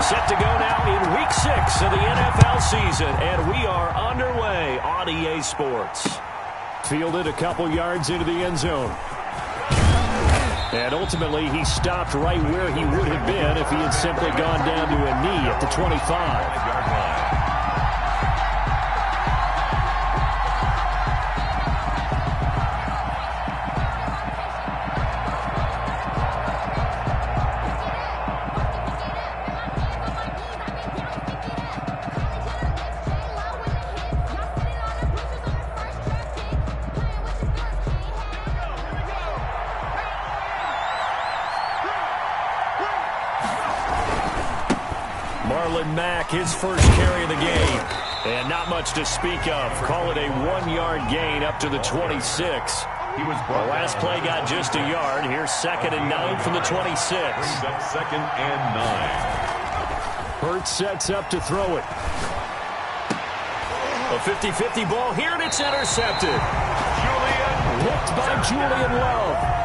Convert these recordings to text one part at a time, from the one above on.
Set to go now in Week 6 of the NFL season, and we are underway on EA Sports. Fielded a couple yards into the end zone. And ultimately, he stopped right where he would have been if he had simply gone down to a knee at the 25. His first carry of the game. And not much to speak of. Call it a 1-yard gain up to the 26. The last play got just a yard. Here's 2nd and 9 from the 26. Brings up 2nd and 9. Hurts sets up to throw it. A 50-50 ball here, and it's intercepted. Picked by Julian Love.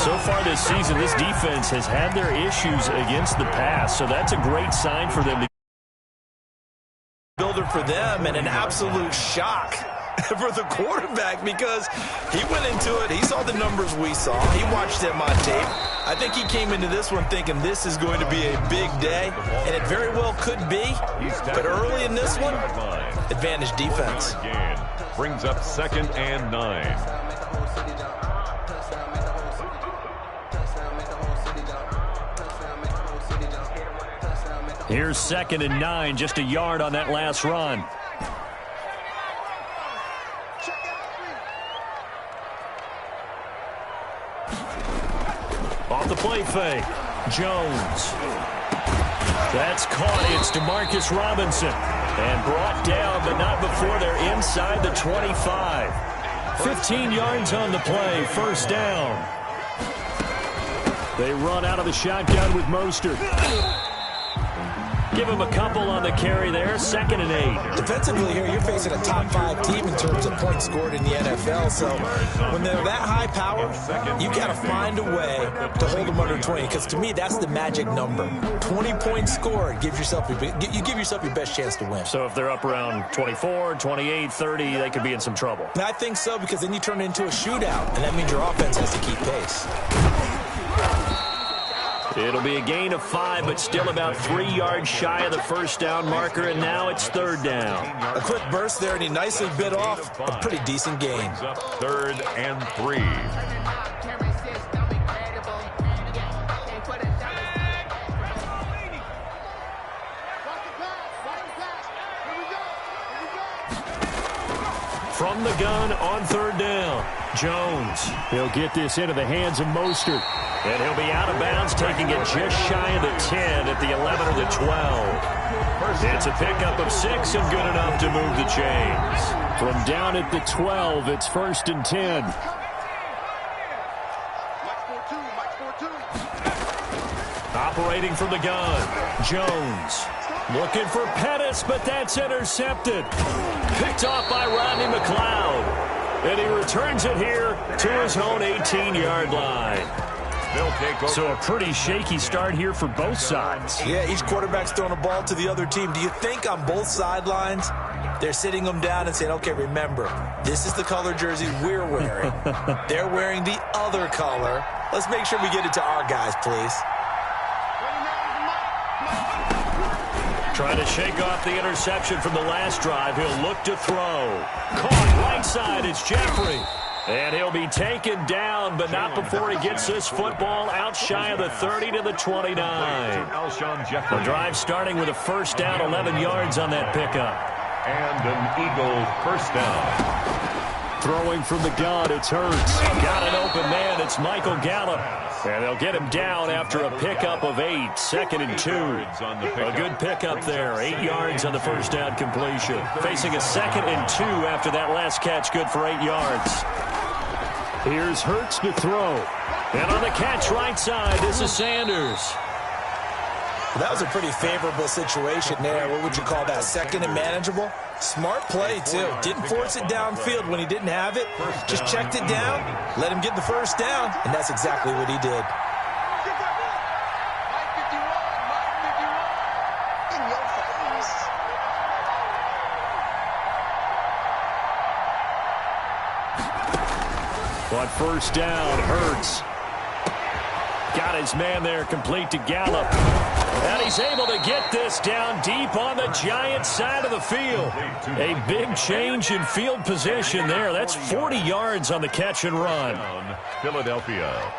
So far this season, this defense has had their issues against the pass, so that's a great sign for them. Builder for them, and an absolute shock for the quarterback because he went into it. He saw the numbers we saw. He watched them on tape. I think he came into this one thinking this is going to be a big day, and it very well could be. But early in this one, advantage defense. Brings up 2nd and 9. Here's 2nd and 9, just a yard on that last run. Off the play fake. Jones. That's caught. It's DeMarcus Robinson. And brought down, but not before they're inside the 25. 15 yards on the play. First down. They run out of the shotgun with Mostert. Give him a couple on the carry there. 2nd and 8. Defensively here, you're facing a top 5 team in terms of points scored in the NFL. So when they're that high power, you got to find a way to hold them under 20. Because to me, that's the magic number. 20 points scored. You give yourself your best chance to win. So if they're up around 24, 28, 30, they could be in some trouble. I think so, because then you turn it into a shootout, and that means your offense has to keep pace. It'll be a gain of 5, but still about 3 yards shy of the first down marker, and now it's 3rd down. A quick burst there, and he nicely bit off a pretty decent gain. 3rd and 3. From the gun on 3rd down, Jones. He'll get this into the hands of Mostert. And he'll be out of bounds, taking it just shy of the 10 at the 11 or the 12. It's a pickup of 6 and good enough to move the chains. From down at the 12, it's 1st and 10. Operating from the gun, Jones. Looking for Pettis, but that's intercepted. Picked off by Rodney McLeod. And he returns it here to his own 18-yard line. So a pretty shaky start here for both sides. Yeah, each quarterback's throwing a ball to the other team. Do you think on both sidelines they're sitting them down and saying, okay, remember, this is the color jersey we're wearing. They're wearing the other color. Let's make sure we get it to our guys, please. Trying to shake off the interception from the last drive. He'll look to throw. Caught right side. It's Jeffrey. And he'll be taken down, but not before he gets this football out shy of the 30 to the 29. The drive starting with a first down, 11 yards on that pickup. And an Eagle first down. Throwing from the gun, it's Hurts. Got an open man, it's Michael Gallup. And they'll get him down after a pickup of 8, 2nd and 2. A good pickup there, 8 yards on the first down completion. Facing a 2nd and 2 after that last catch, good for 8 yards. Here's Hurts to throw. And on the catch right side, this is Sanders. That was a pretty favorable situation there. What would you call that? 2nd and manageable? Smart play, too. Didn't force it downfield when he didn't have it. Just checked it down, let him get the first down, and that's exactly what he did. On first down, Hurts. Got his man there, complete to Gallup. And he's able to get this down deep on the Giants side of the field. A big change in field position there. That's 40 yards on the catch and run. Philadelphia.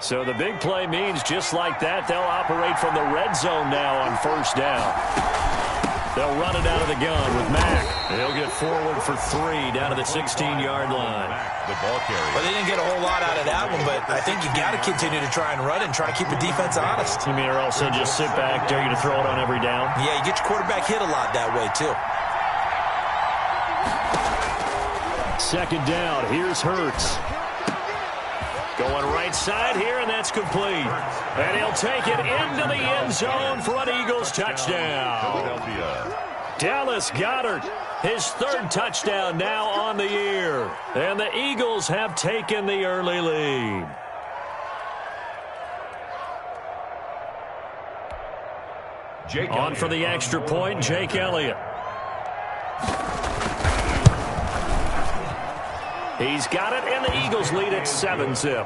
So the big play means just like that, they'll operate from the red zone now on first down. They'll run it out of the gun with Mack. He'll get forward for 3 down to the 16-yard line. The ball carrier. Well, they didn't get a whole lot out of that one, but I think you got to continue to try and run it and try to keep the defense honest. You mean, or else they'll just sit back, dare you to throw it on every down? Yeah, you get your quarterback hit a lot that way, too. Second down, here's Hurts. Going right side here, and that's complete. And he'll take it into the end zone for an Eagles touchdown. Dallas Goedert, his 3rd touchdown now on the year. And the Eagles have taken the early lead. On for the extra point, Jake Elliott. He's got it, and the Eagles lead at 7-zip.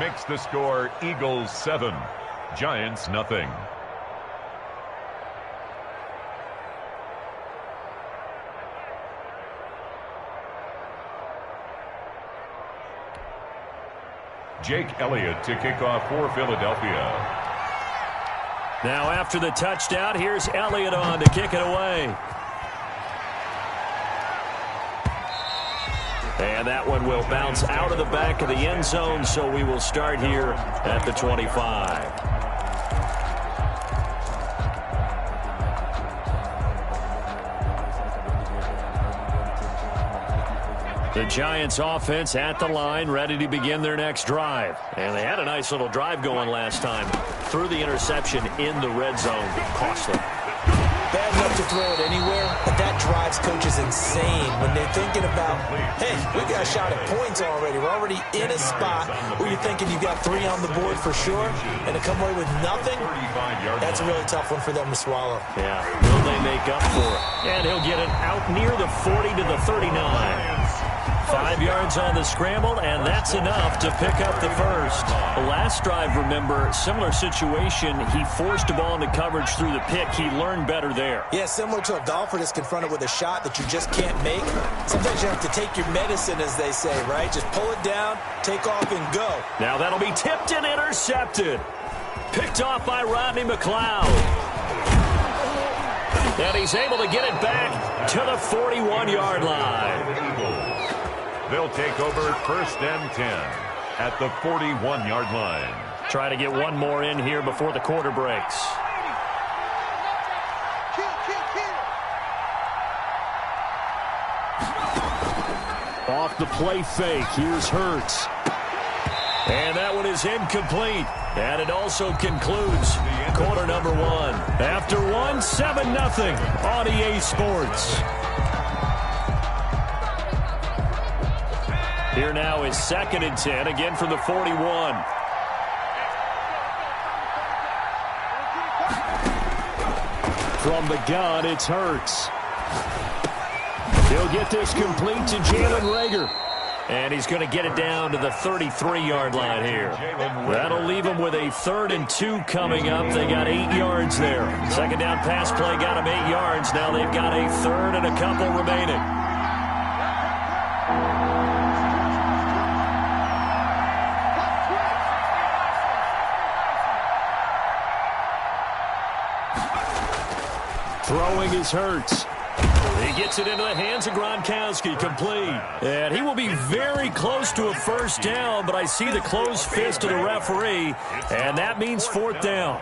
Makes the score Eagles 7, Giants nothing. Jake Elliott to kick off for Philadelphia. Now after the touchdown, here's Elliott on to kick it away. And that one will bounce out of the back of the end zone, so we will start here at the 25. The Giants offense at the line, ready to begin their next drive. And they had a nice little drive going last time. Threw the interception in the red zone. Costly. Bad enough to throw it anywhere, but that drives coaches insane when they're thinking about, hey, we got a shot at points already. We're already in a spot where you're thinking you got 3 on the board for sure, and to come away with nothing, that's a really tough one for them to swallow. Yeah, will they make up for it? And he'll get it out near the 40 to the 39. 5 yards on the scramble, and that's enough to pick up the first. The last drive, remember, similar situation. He forced a ball into coverage through the pick. He learned better there. Yeah, similar to a golfer that's confronted with a shot that you just can't make. Sometimes you have to take your medicine, as they say, right? Just pull it down, take off, and go. Now that'll be tipped and intercepted. Picked off by Rodney McLeod. And he's able to get it back to the 41-yard line. They'll take over first and 10 at the 41-yard line. Try to get one more in here before the quarter breaks. Off the play fake, here's Hurts. And that one is incomplete. And it also concludes quarter number 1. After 1, 7-0 on EA Sports. Here now is 2nd and 10, again from the 41. From the gun, it's Hurts. He'll get this complete to Jalen Reagor. And he's going to get it down to the 33-yard line here. That'll leave him with a 3rd and 2 coming up. They got 8 yards there. Second down pass play got him 8 yards. Now they've got a 3rd and a couple remaining. Throwing is Hurts. He gets it into the hands of Gronkowski, complete. And he will be very close to a first down, but I see the closed fist of the referee, and that means 4th down.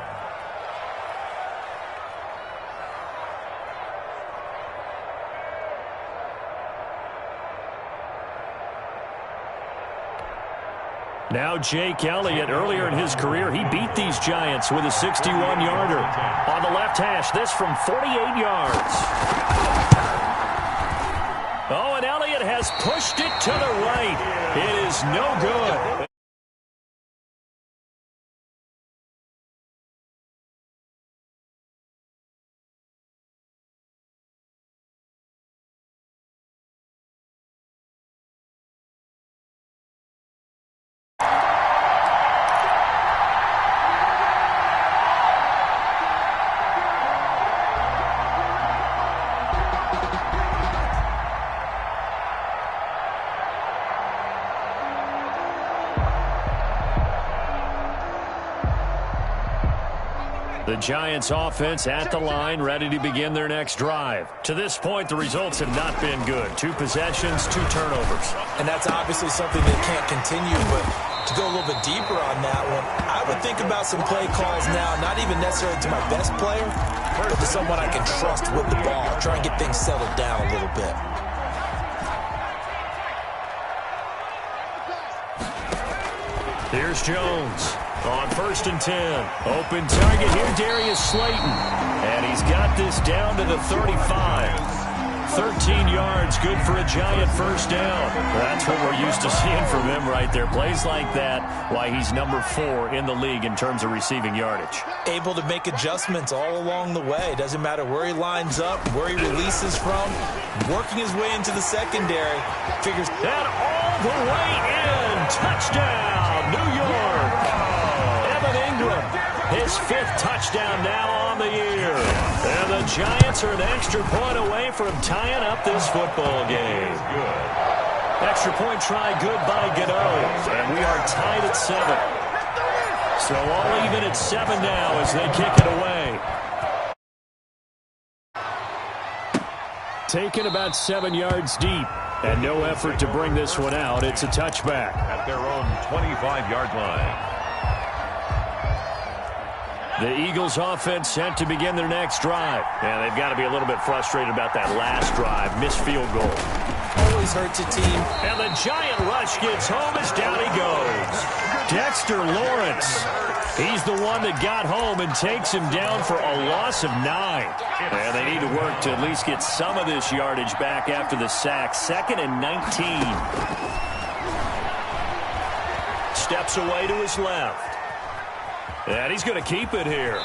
Now Jake Elliott, earlier in his career, he beat these Giants with a 61-yarder. On the left hash, this from 48 yards. Oh, and Elliott has pushed it to the right. It is no good. The Giants offense at the line, ready to begin their next drive. To this point, the results have not been good. 2 possessions, 2 turnovers. And that's obviously something that can't continue, but to go a little bit deeper on that one, I would think about some play calls now, not even necessarily to my best player, but to someone I can trust with the ball. Try and get things settled down a little bit. Here's Jones on 1st and 10. Open target here, Darius Slayton. And he's got this down to the 35. 13 yards, good for a Giant first down. That's what we're used to seeing from him right there. Plays like that, why he's number 4 in the league in terms of receiving yardage. Able to make adjustments all along the way. Doesn't matter where he lines up, where he releases from. Working his way into the secondary. Figures that all the way in. Touchdown, New York. Evan Ingram, his 5th touchdown now on the year. And the Giants are an extra point away from tying up this football game. Extra point try good by Gano. And we are tied at 7. So all even at 7 now as they kick it away. Taken about 7 yards deep. And no effort to bring this one out. It's a touchback. At their own 25-yard line. The Eagles offense set to begin their next drive. And they've got to be a little bit frustrated about that last drive. Missed field goal. Always hurts a team. And the Giant rush gets home as down he goes. Dexter Lawrence. He's the one that got home and takes him down for a loss of 9. And they need to work to at least get some of this yardage back after the sack. 2nd and 19. Steps away to his left. And he's going to keep it here.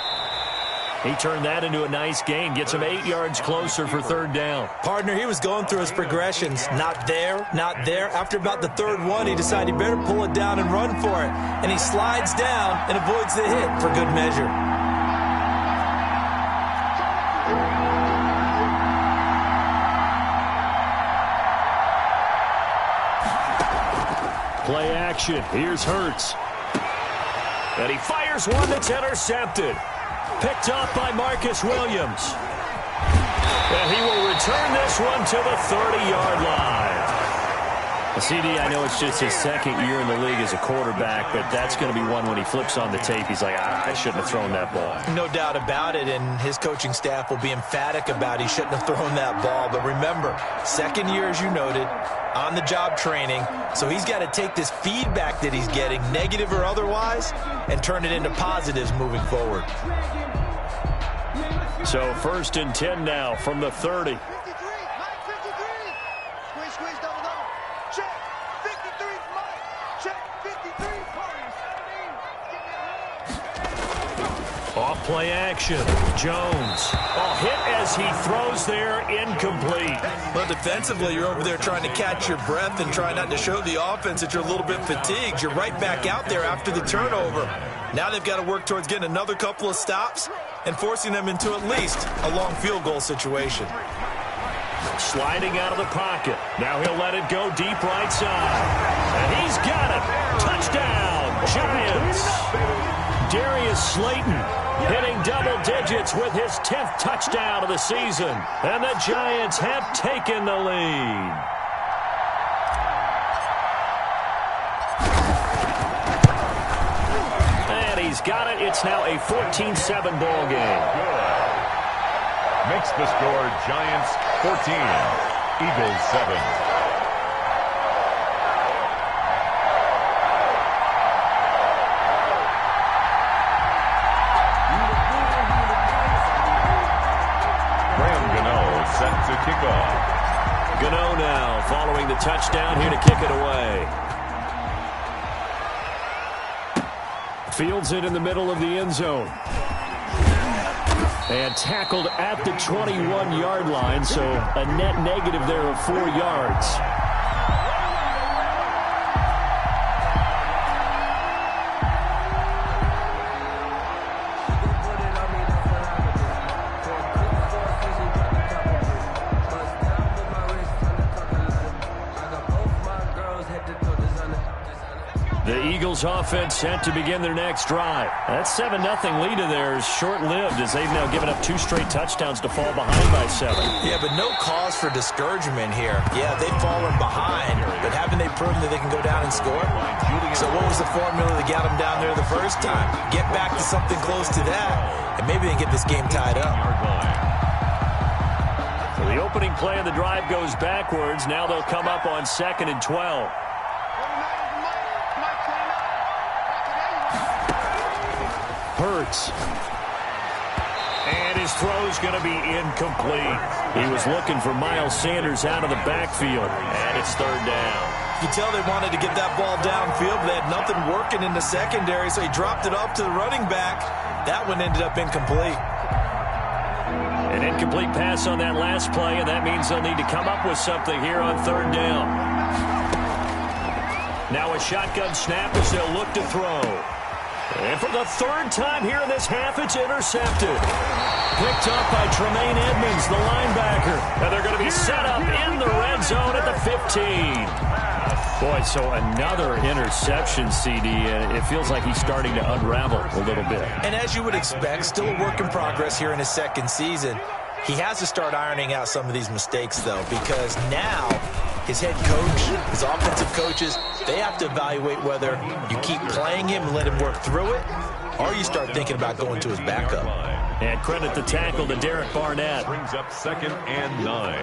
He turned that into a nice gain. Gets him 8 yards closer for 3rd down. Partner, he was going through his progressions. Not there, not there. After about the 3rd one, he decided he better pull it down and run for it. And he slides down and avoids the hit for good measure. Play action. Here's Hurts. And he fires one that's intercepted. Picked off by Marcus Williams. And he will return this one to the 30-yard line. CD, I know it's just his 2nd year in the league as a quarterback, but that's going to be one when he flips on the tape. He's like, I shouldn't have thrown that ball. No doubt about it, and his coaching staff will be emphatic about he shouldn't have thrown that ball. But remember, 2nd year, as you noted, on-the-job training, so he's got to take this feedback that he's getting, negative or otherwise, and turn it into positives moving forward. So 1st and 10 now from the 30. Off play action. Jones. Hit as he throws there, incomplete. Well, defensively, you're over there trying to catch your breath and try not to show the offense that you're a little bit fatigued. You're right back out there after the turnover. Now they've got to work towards getting another couple of stops and forcing them into at least a long field goal situation. Sliding out of the pocket. Now he'll let it go deep right side. And he's got it. Touchdown, Giants. Darius Slayton hitting double digits with his 10th touchdown of the season. And the Giants have taken the lead. And he's got it. It's now a 14-7 ball game. Makes the score Giants 14, Eagles 7. Gano now following the touchdown here to kick it away. Fields it in the middle of the end zone. And tackled at the 21-yard line, so a net negative there of 4 yards. The Eagles offense set to begin their next drive. That 7-0 lead of theirs short-lived as they've now given up 2 straight touchdowns to fall behind by 7. Yeah, but no cause for discouragement here. Yeah, they've fallen behind, but haven't they proven that they can go down and score? So what was the formula that got them down there the first time? Get back to something close to that, and maybe they can get this game tied up. So the opening play of the drive goes backwards. Now they'll come up on 2nd and 12. Hurts. And his throw's going to be incomplete. He was looking for Miles Sanders out of the backfield. And it's 3rd down. You can tell they wanted to get that ball downfield, but they had nothing working in the secondary, so he dropped it off to the running back. That one ended up incomplete. An incomplete pass on that last play, and that means they'll need to come up with something here on 3rd down. Now a shotgun snap as they'll look to throw. And for the 3rd time here in this half, it's intercepted. Picked up by Tremaine Edmonds, the linebacker. And they're going to be set up in the red zone at the 15. Boy, so another interception, CD, and it feels like he's starting to unravel a little bit. And as you would expect, still a work in progress here in his 2nd season. He has to start ironing out some of these mistakes, though, because now his head coach, his offensive coaches, they have to evaluate whether you keep playing him and let him work through it, or you start thinking about going to his backup. And credit the tackle to Derek Barnett. Brings up 2nd and 9.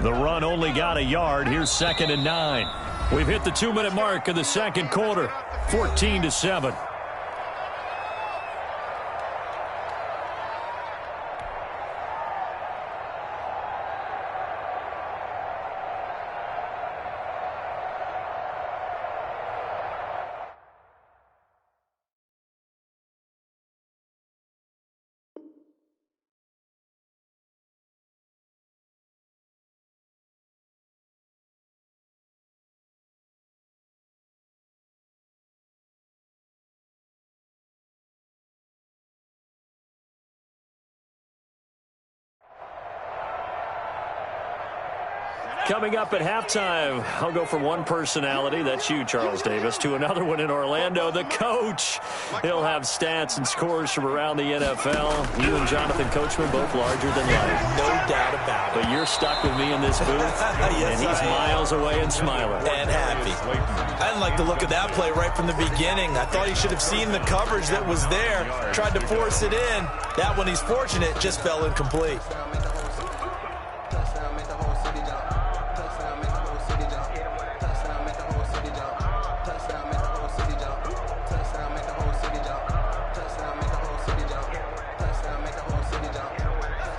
The run only got a yard. Here's 2nd and 9. We've hit the 2-minute mark of the 2nd quarter. 14-7. Coming up at halftime, I'll go from one personality, that's you, Charles Davis, to another one in Orlando, the coach. He'll have stats and scores from around the NFL. You and Jonathan Coachman, both larger than life. No doubt about it. But you're stuck with me in this booth, yes, and he's miles away and smiling. And happy. I didn't like the look of that play right from the beginning. I thought he should have seen the coverage that was there, tried to force it in. That one, he's fortunate, just fell incomplete.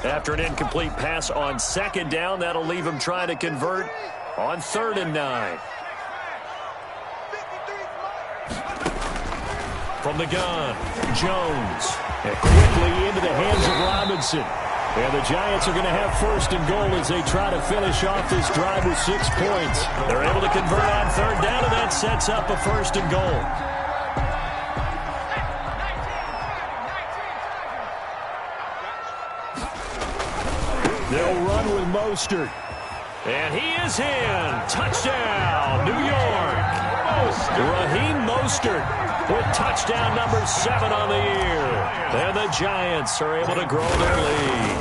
After an incomplete pass on 2nd down, that'll leave him trying to convert on 3rd and 9. From the gun, Jones. And quickly into the hands of Robinson. And the Giants are going to have 1st and goal as they try to finish off this drive with 6 points. They're able to convert on 3rd down, and that sets up a 1st and goal. They'll run with Mostert. And he is in. Touchdown, New York. Raheem Mostert with touchdown number 7 on the year. And the Giants are able to grow their lead.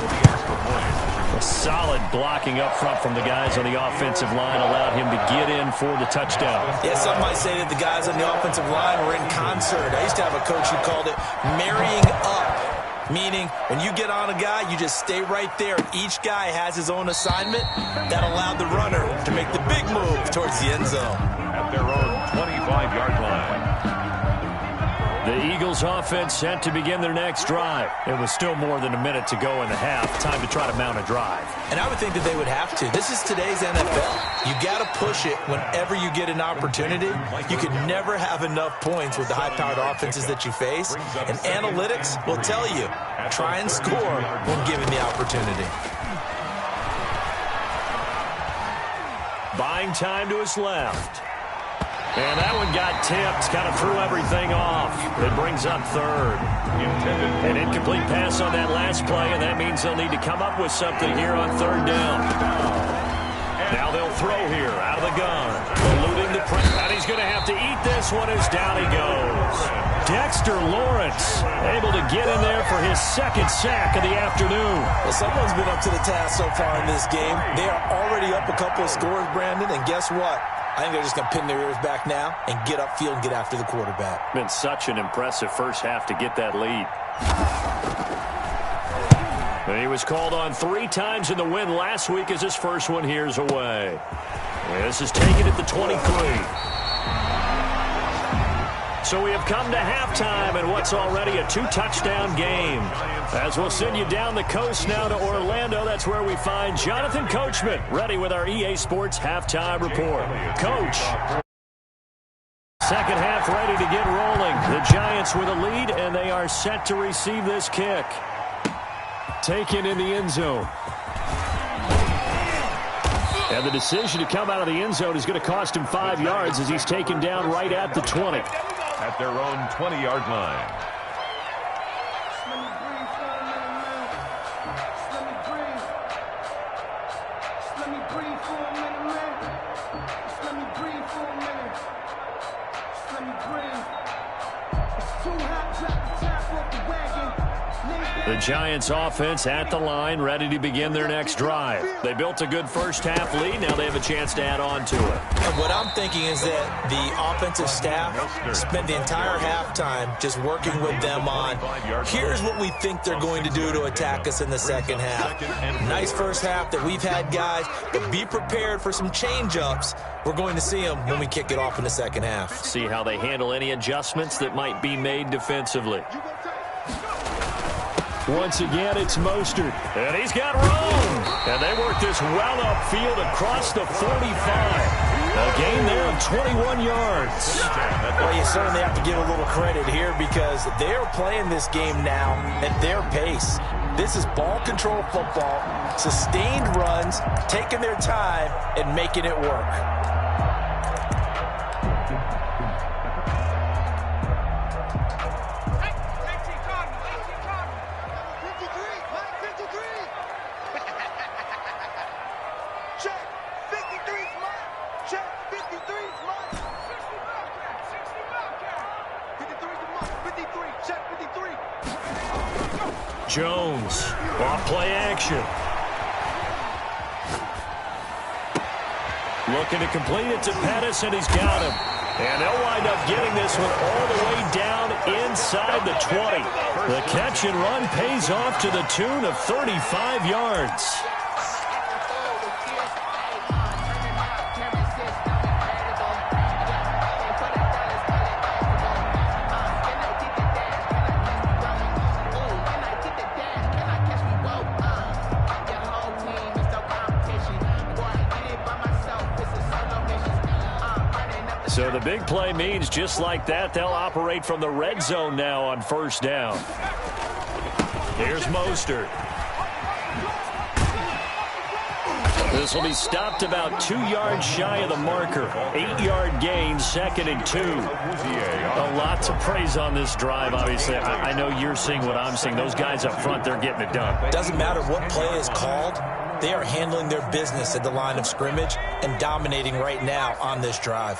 A solid blocking up front from the guys on the offensive line allowed him to get in for the touchdown. Yeah, some might say that the guys on the offensive line were in concert. I used to have a coach who called it marrying up. Meaning, when you get on a guy, you just stay right there. Each guy has his own assignment. That allowed the runner to make the big move towards the end zone. At their own 25-yard line. The Eagles offense set to begin their next drive. It was still more than a minute to go in the half. Time to try to mount a drive. And I would think that they would have to. This is today's NFL. You got to push it whenever you get an opportunity. You could never have enough points with the high-powered offenses that you face. And analytics will tell you, try and score when given the opportunity. Buying time to his left. And that one got tipped, kind of threw everything off. It brings up third. An incomplete pass on that last play, and that means they'll need to come up with something here on third down. Now they'll throw here out of the gun. Eluding the press, and he's going to have to eat this one as down he goes. Dexter Lawrence able to get in there for his second sack of the afternoon. Well, someone's been up to the task so far in this game. They are already up a couple of scores, Brandon, and guess what? I think they're just going to pin their ears back now and get upfield and get after the quarterback. Been such an impressive first half to get that lead. And he was called on 3 times in the win last week as his first one here's away. This is taken at the 23. So we have come to halftime in what's already a 2-touchdown game. As we'll send you down the coast now to Orlando, that's where we find Jonathan Coachman, ready with our EA Sports Halftime Report. Coach. Second half ready to get rolling. The Giants with a lead, and they are set to receive this kick. Taken in the end zone. And the decision to come out of the end zone is going to cost him 5 yards as he's taken down right at the 20. At their own 20-yard line. The Giants offense at the line, ready to begin their next drive. They built a good first half lead. Now they have a chance to add on to it. And what I'm thinking is that the offensive staff spent the entire halftime just working with them on, here's what we think they're going to do to attack us in the second half. Nice first half that we've had, guys, but be prepared for some change-ups. We're going to see them when we kick it off in the second half. See how they handle any adjustments that might be made defensively. Once again, it's Mostert. And he's got room. And they work this well upfield across the 45. A gain there of 21 yards. Well, you certainly have to give a little credit here because they're playing this game now at their pace. This is ball control football, sustained runs, taking their time, and making it work. Jones, off play action. Looking to complete it to Pettis, and he's got him. And they'll wind up getting this one all the way down inside the 20. The catch and run pays off to the tune of 35 yards. So the big play means just like that, they'll operate from the red zone now on first down. Here's Mostert. This will be stopped about 2 yards shy of the marker. 8-yard gain, 2nd and 2. A lot to praise on this drive, obviously. I know you're seeing what I'm seeing. Those guys up front, they're getting it done. Doesn't matter what play is called. They are handling their business at the line of scrimmage and dominating right now on this drive.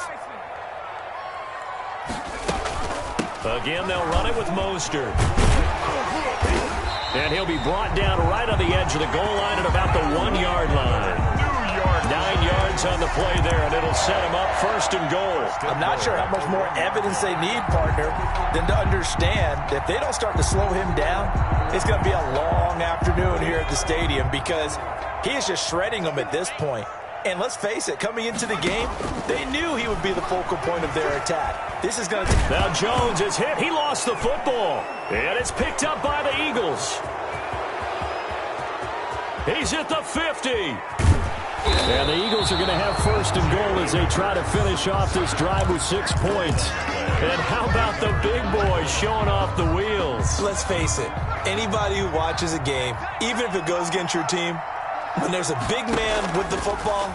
Again, they'll run it with Mostert. And he'll be brought down right on the edge of the goal line at about the 1-yard line. 9 yards on the play there, and it'll set him up 1st and goal. I'm not sure how much more evidence they need, partner, than to understand that if they don't start to slow him down, it's going to be a long afternoon here at the stadium because he is just shredding them at this point. And let's face it, coming into the game, they knew he would be the focal point of their attack. This is going to... Now Jones is hit. He lost the football. And it's picked up by the Eagles. He's at the 50. And the Eagles are going to have first and goal as they try to finish off this drive with 6 points. And how about the big boys showing off the wheels? Let's face it, anybody who watches a game, even if it goes against your team, when there's a big man with the football,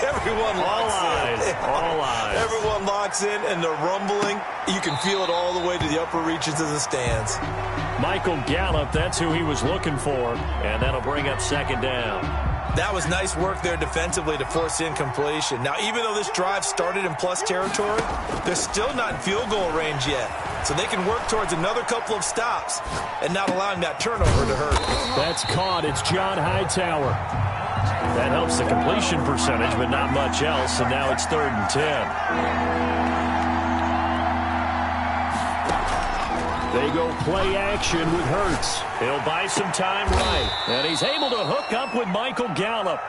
everyone locks in. All eyes. Everyone locks in, and they're rumbling. You can feel it all the way to the upper reaches of the stands. Michael Gallup, that's who he was looking for, and that'll bring up second down. That was nice work there defensively to force incompletion. Now, even though this drive started in plus territory, they're still not in field goal range yet. So they can work towards another couple of stops and not allowing that turnover to hurt. That's caught. It's John Hightower. That helps the completion percentage, but not much else, and now it's 3rd and 10. They go play action with Hurts. He'll buy some time right. And he's able to hook up with Michael Gallup.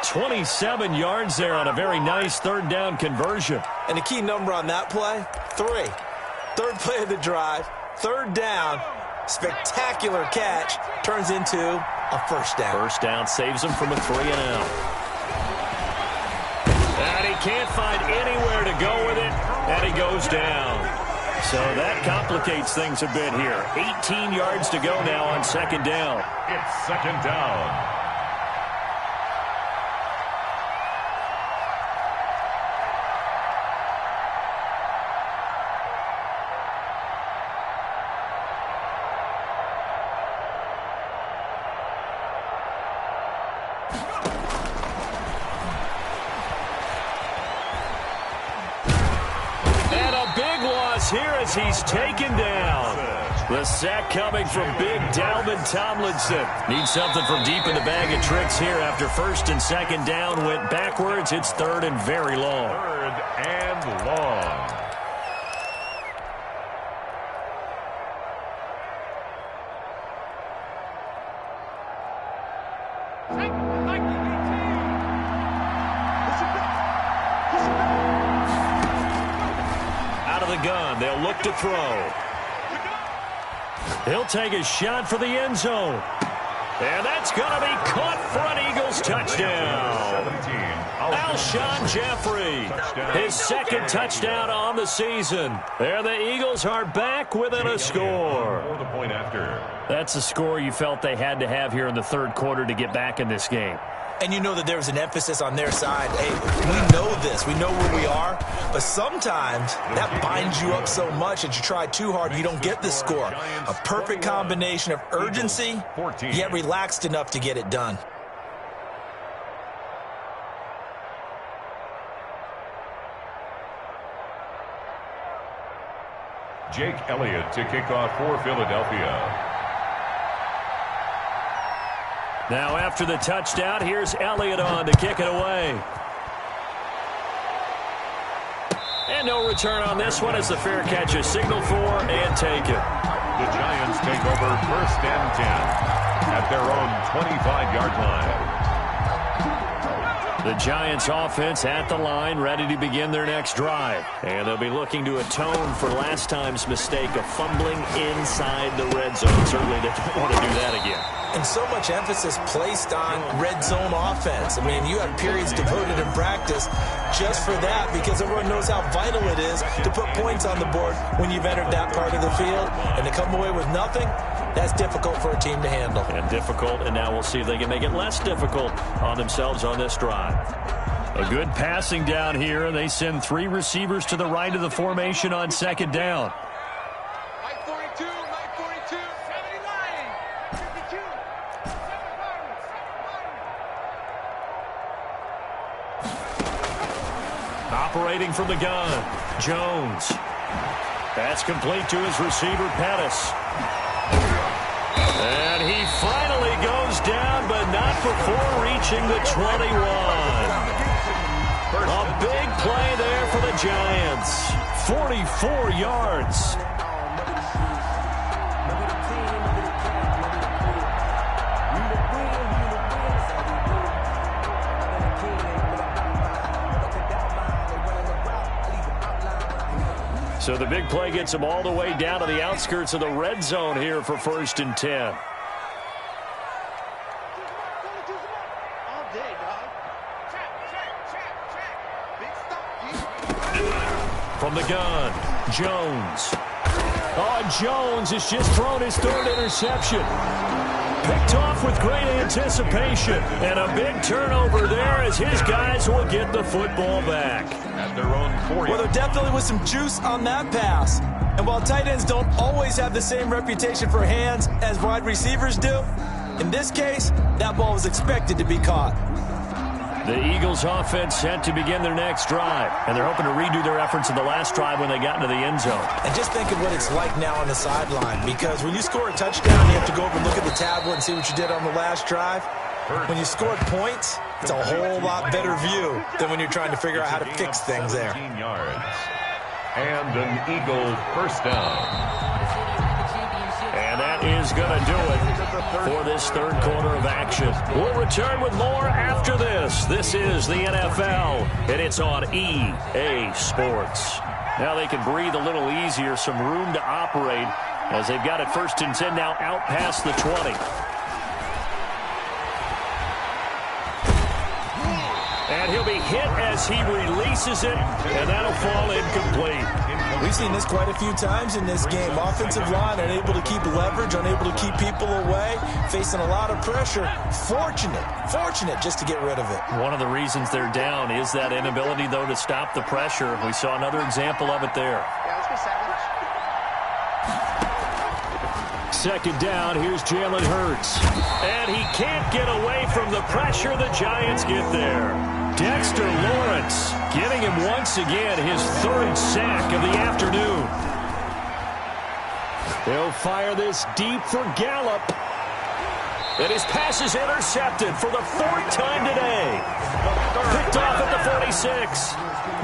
27 yards there on a very nice 3rd down conversion. And the key number on that play, 3. 3rd play of the drive, 3rd down, spectacular catch, turns into a 1st down. 1st down saves him from a 3-and-out. And he can't find anywhere to go with it, and he goes down. So that complicates things a bit here. 18 yards to go now on 2nd down. It's 2nd down. Here as he's taken down. The sack coming from big Dalvin Tomlinson. Needs something from deep in the bag of tricks here after 1st and 2nd down went backwards. It's 3rd and very long. 3rd and long. Gun. They'll look to throw. He'll take a shot for the end zone. And that's going to be caught for an Eagles touchdown. Alshon Jeffrey, his 2nd touchdown on the season. And the Eagles are back within a score. That's a score you felt they had to have here in the 3rd quarter to get back in this game. And you know that there's an emphasis on their side. Hey, we know this. We know where we are. But sometimes that binds you up so much that you try too hard and you don't get the score. A perfect combination of urgency, yet relaxed enough to get it done. Jake Elliott to kick off for Philadelphia. Now after the touchdown, here's Elliott on to kick it away. And no return on this one as the fair catch is signaled for and taken. The Giants take over 1st and 10 at their own 25-yard line. The Giants offense at the line, ready to begin their next drive. And they'll be looking to atone for last time's mistake of fumbling inside the red zone. Certainly they don't want to do that again. And so much emphasis placed on red zone offense. I mean, you have periods devoted in practice just for that because everyone knows how vital it is to put points on the board when you've entered that part of the field. And to come away with nothing, that's difficult for a team to handle. And difficult, and now we'll see if they can make it less difficult on themselves on this drive. A good passing down here, and they send 3 receivers to the right of the formation on 2nd down. Operating from the gun, Jones. That's complete to his receiver, Pettis. And he finally goes down, but not before reaching the 21. A big play there for the Giants. 44 yards. So the big play gets them all the way down to the outskirts of the red zone here for 1st and 10. From the gun, Jones. Oh, Jones has just thrown his 3rd interception. Picked off with great anticipation. And a big turnover there as his guys will get the football back. At their own 40. Well, there definitely was some juice on that pass. And while tight ends don't always have the same reputation for hands as wide receivers do, in this case, that ball was expected to be caught. The Eagles offense set to begin their next drive, and they're hoping to redo their efforts in the last drive when they got into the end zone. And just think of what it's like now on the sideline, because when you score a touchdown, you have to go over and look at the tablet and see what you did on the last drive. When you scored points, it's a whole lot better view than when you're trying to figure out how to fix things there. Yards. And an Eagle first down. And that is going to do it for this 3rd quarter of action. We'll return with more after this. This is the NFL, and it's on EA Sports. Now they can breathe a little easier, some room to operate as they've got it 1st and 10 now out past the 20. And he'll be hit as he releases it, and that'll fall incomplete. We've seen this quite a few times in this game. Offensive line unable to keep leverage, unable to keep people away, facing a lot of pressure. Fortunate just to get rid of it. One of the reasons they're down is that inability, though, to stop the pressure. We saw another example of it there. 2nd down, here's Jalen Hurts. And he can't get away from the pressure. The Giants get there. Dexter Lawrence getting him once again his 3rd sack of the afternoon. They'll fire this deep for Gallup. And his pass is intercepted for the 4th time today. Picked off at the 46.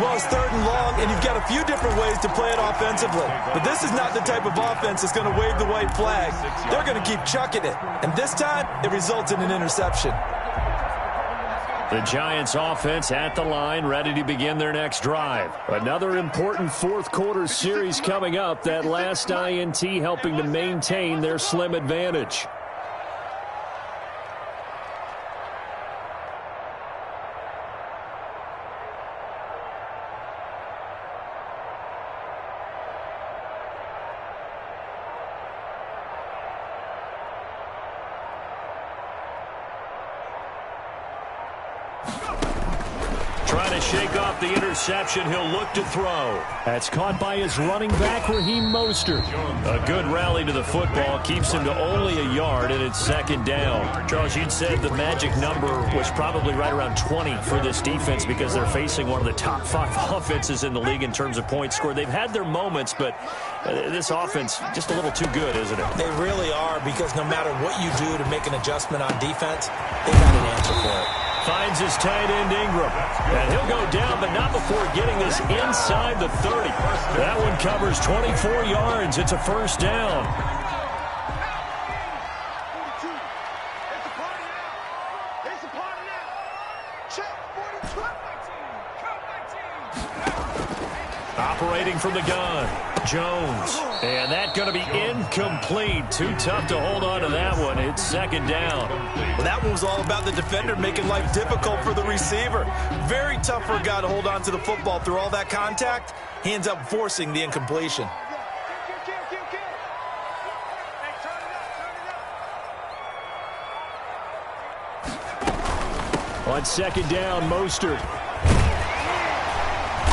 Well, it's 3rd and long, and you've got a few different ways to play it offensively. But this is not the type of offense that's going to wave the white flag. They're going to keep chucking it. And this time, it results in an interception. The Giants offense at the line, ready to begin their next drive. Another important 4th quarter series coming up. That last INT helping to maintain their slim advantage. Trying to shake off the interception. He'll look to throw. That's caught by his running back, Raheem Mostert. A good rally to the football keeps him to only a yard, and it's 2nd down. Charles, you'd said the magic number was probably right around 20 for this defense because they're facing one of the top 5 offenses in the league in terms of points scored. They've had their moments, but this offense just a little too good, isn't it? They really are, because no matter what you do to make an adjustment on defense, they've got an answer for it. Finds his tight end Ingram. And he'll go down, but not before getting this inside the 30. That one covers 24 yards. It's a 1st down. Operating from the gun, Jones. And that's going to be incomplete. Too tough to hold on to that one. It's 2nd down. Well, that one was all about the defender making life difficult for the receiver. Very tough for a guy to hold on to the football through all that contact. He ends up forcing the incompletion. On 2nd down, Mostert.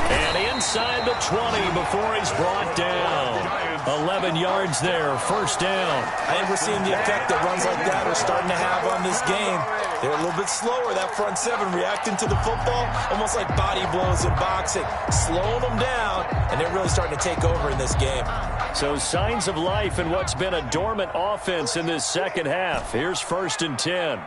And inside the 20 before he's brought down. 11 yards there, 1st down. I think we're seeing the effect that runs like that are starting to have on this game. They're a little bit slower, that front 7, reacting to the football, almost like body blows in boxing, slowing them down, and they're really starting to take over in this game. So signs of life in what's been a dormant offense in this 2nd half. Here's 1st and 10.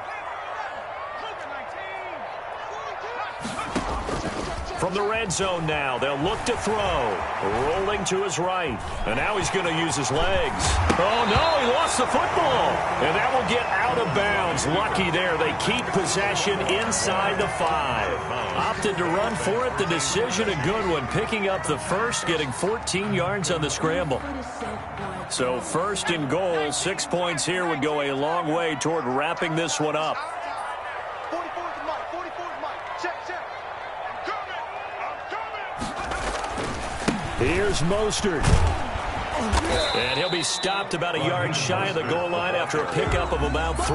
From the red zone now, they'll look to throw. Rolling to his right. And now he's going to use his legs. Oh, no, he lost the football. And that will get out of bounds. Lucky there. They keep possession inside the 5. Opted to run for it. The decision a good one. Picking up the first, getting 14 yards on the scramble. So first and goal, 6 points here would go a long way toward wrapping this one up. Here's Mostert. And he'll be stopped about a yard shy of the goal line after a pickup of about 3.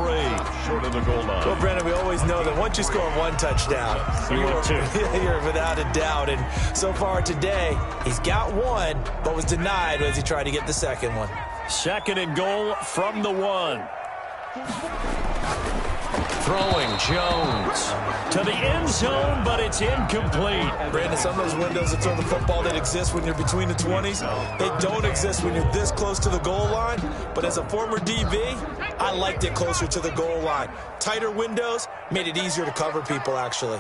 Short of the goal line. Well, Brandon, we always know that once you score 1 touchdown, you're without a doubt. And so far today, he's got 1, but was denied as he tried to get the second one. Second and goal from the 1. Throwing Jones to the end zone, but it's incomplete. Brandon, some of those windows to throw the football that exist when you're between the 20s, they don't exist when you're this close to the goal line. But as a former DB, I liked it closer to the goal line. Tighter windows made it easier to cover people, actually.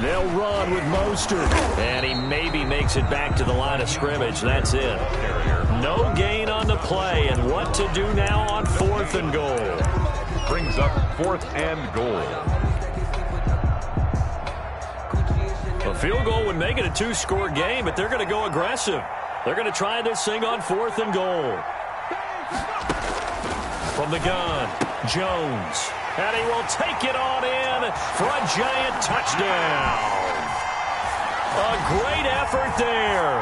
They'll run with Mostert. And he maybe makes it back to the line of scrimmage. That's it. No gain on the play. And what to do now on 4th and goal? Brings up 4th and goal. A field goal would make it a 2-score game, but they're going to go aggressive. They're going to try this thing on 4th and goal. From the gun, Jones. And he will take it on in for a giant touchdown. A great effort there.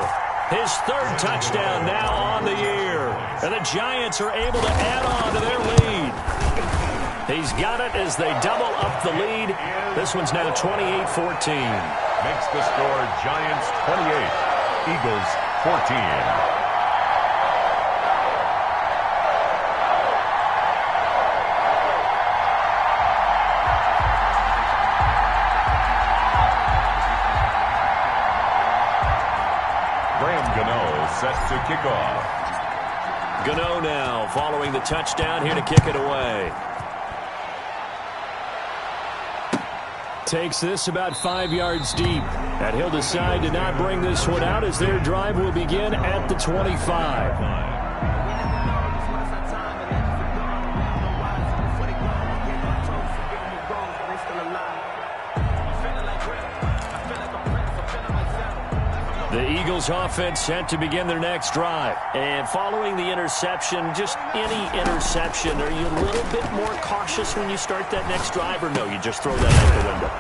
His 3rd touchdown now on the year. And the Giants are able to add on to their lead. He's got it as they double up the lead. This one's now 28-14. Makes the score Giants 28, Eagles 14. Set to kick off. Gano now following the touchdown here to kick it away. Takes this about 5 yards deep. And he'll decide to not bring this one out as their drive will begin at the 25. The Eagles offense set to begin their next drive. And following the interception, just any interception, are you a little bit more cautious when you start that next drive, or no, you just throw that out the window?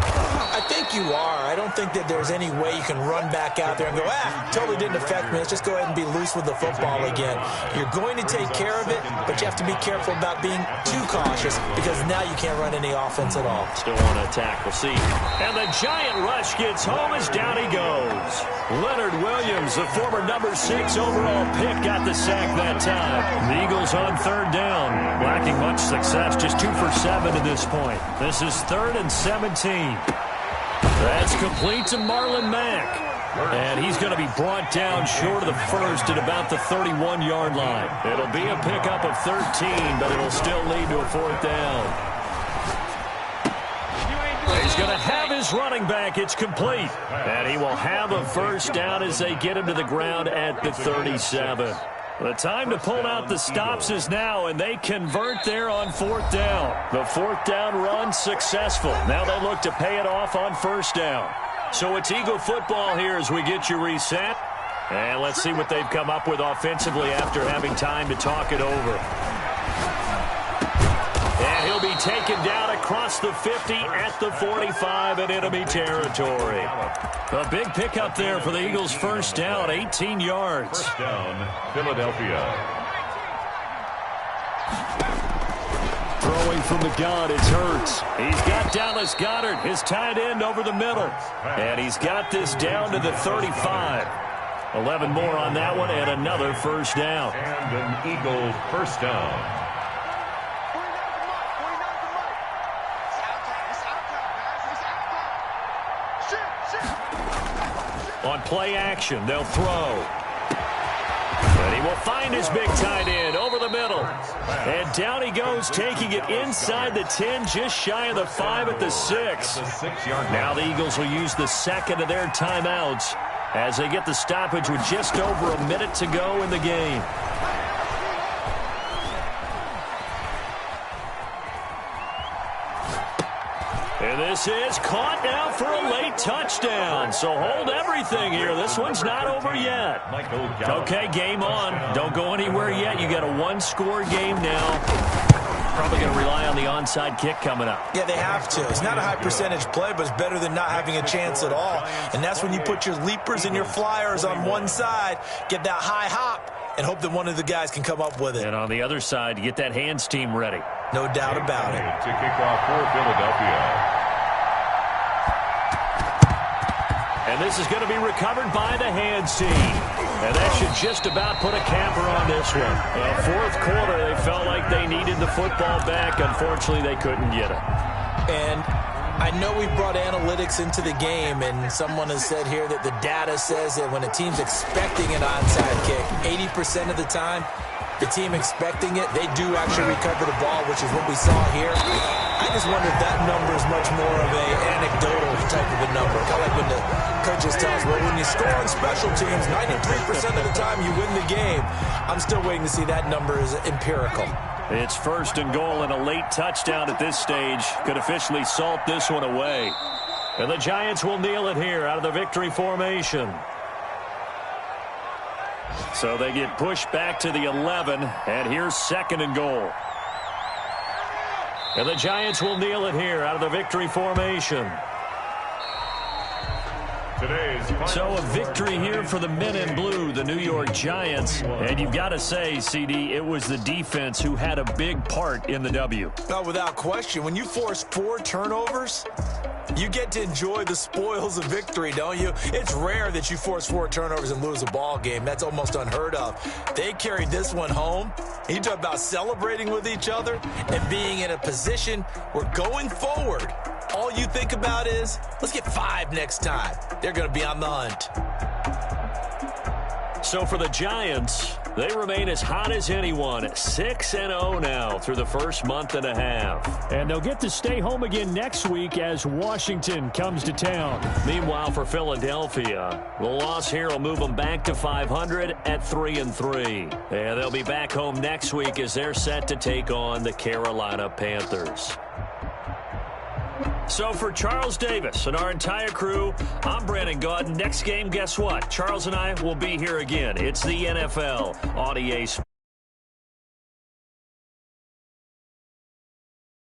I think you are. I don't think that there's any way you can run back out there and go, totally didn't affect me. Let's just go ahead and be loose with the football again. You're going to take care of it, but you have to be careful about being too cautious because now you can't run any offense at all. Still want to attack. We'll see. And the giant rush gets home as down he goes. Leonard Williams, the former number 6 overall pick, got the sack that time. The Eagles on 3rd down. Lacking much success, just 2 for 7 to this point. This is 3rd and 17. That's complete to Marlon Mack. And he's going to be brought down short of the first at about the 31-yard line. It'll be a pickup of 13, but it'll still lead to a 4th down. He's going to have his running back. It's complete. And he will have a first down as they get him to the ground at the 37. The time to pull out the stops is now, and they convert there on 4th down. The 4th down run successful. Now they look to pay it off on 1st down. So it's Eagle football here as we get you reset. And let's see what they've come up with offensively after having time to talk it over. And he'll be taken down across the 50 at the 45 in enemy territory. A big pickup there for the Eagles' first down, 18 yards. First down, Philadelphia. Throwing from the gun, it's Hurts. He's got Dallas Goedert, his tight end, over the middle. And he's got this down to the 35. 11 more on that one and another first down. And an Eagle first down. On play action, they'll throw. And he will find his big tight end over the middle. And down he goes, taking it inside the 10, just shy of the 5 at the 6. Now the Eagles will use the second of their timeouts as they get the stoppage with just over a minute to go in the game. And this is caught now for a late touchdown. So hold everything here. This one's not over yet. Okay, game on. Don't go anywhere yet. You got a one-score game now. Probably going to rely on the onside kick coming up. Yeah, they have to. It's not a high percentage play, but it's better than not having a chance at all. And that's when you put your leapers and your flyers on one side, get that high hop, and hope that one of the guys can come up with it. And on the other side, you get that hands team ready. No doubt about it. To kick off for Philadelphia. And this is going to be recovered by the hands team. And that should just about put a capper on this one. Fourth quarter, they felt like they needed the football back. Unfortunately, they couldn't get it. And I know we brought analytics into the game, and someone has said here that the data says that when a team's expecting an onside kick, 80% of the time, the team expecting it, they do actually recover the ball, which is what we saw here. I just wonder if that number is much more of an anecdotal type of a number. Kind of like when the coaches tell us, well, when you score on special teams, 93% of the time you win the game. I'm still waiting to see that number is empirical. It's first and goal and a late touchdown at this stage. Could officially salt this one away. And the Giants will kneel it here out of the victory formation. So they get pushed back to the 11, and here's second and goal. And the Giants will kneel it here out of the victory formation. So a victory here for the men in blue, the New York Giants. And you've got to say, CD, it was the defense who had a big part in the W. No, without question. When you force 4 turnovers, you get to enjoy the spoils of victory, don't you? It's rare that you force 4 turnovers and lose a ball game. That's almost unheard of. They carried this one home. You talk about celebrating with each other and being in a position where going forward, all you think about is, let's get 5 next time. They're going to be on the hunt. So for the Giants, they remain as hot as anyone, 6-0 now through the first month and a half. And they'll get to stay home again next week as Washington comes to town. Meanwhile, for Philadelphia, the loss here will move them back to 500 at 3-3. And they'll be back home next week as they're set to take on the Carolina Panthers. So for Charles Davis and our entire crew, I'm Brandon Gaudin. Next game, guess what? Charles and I will be here again. It's the NFL on EA Sports.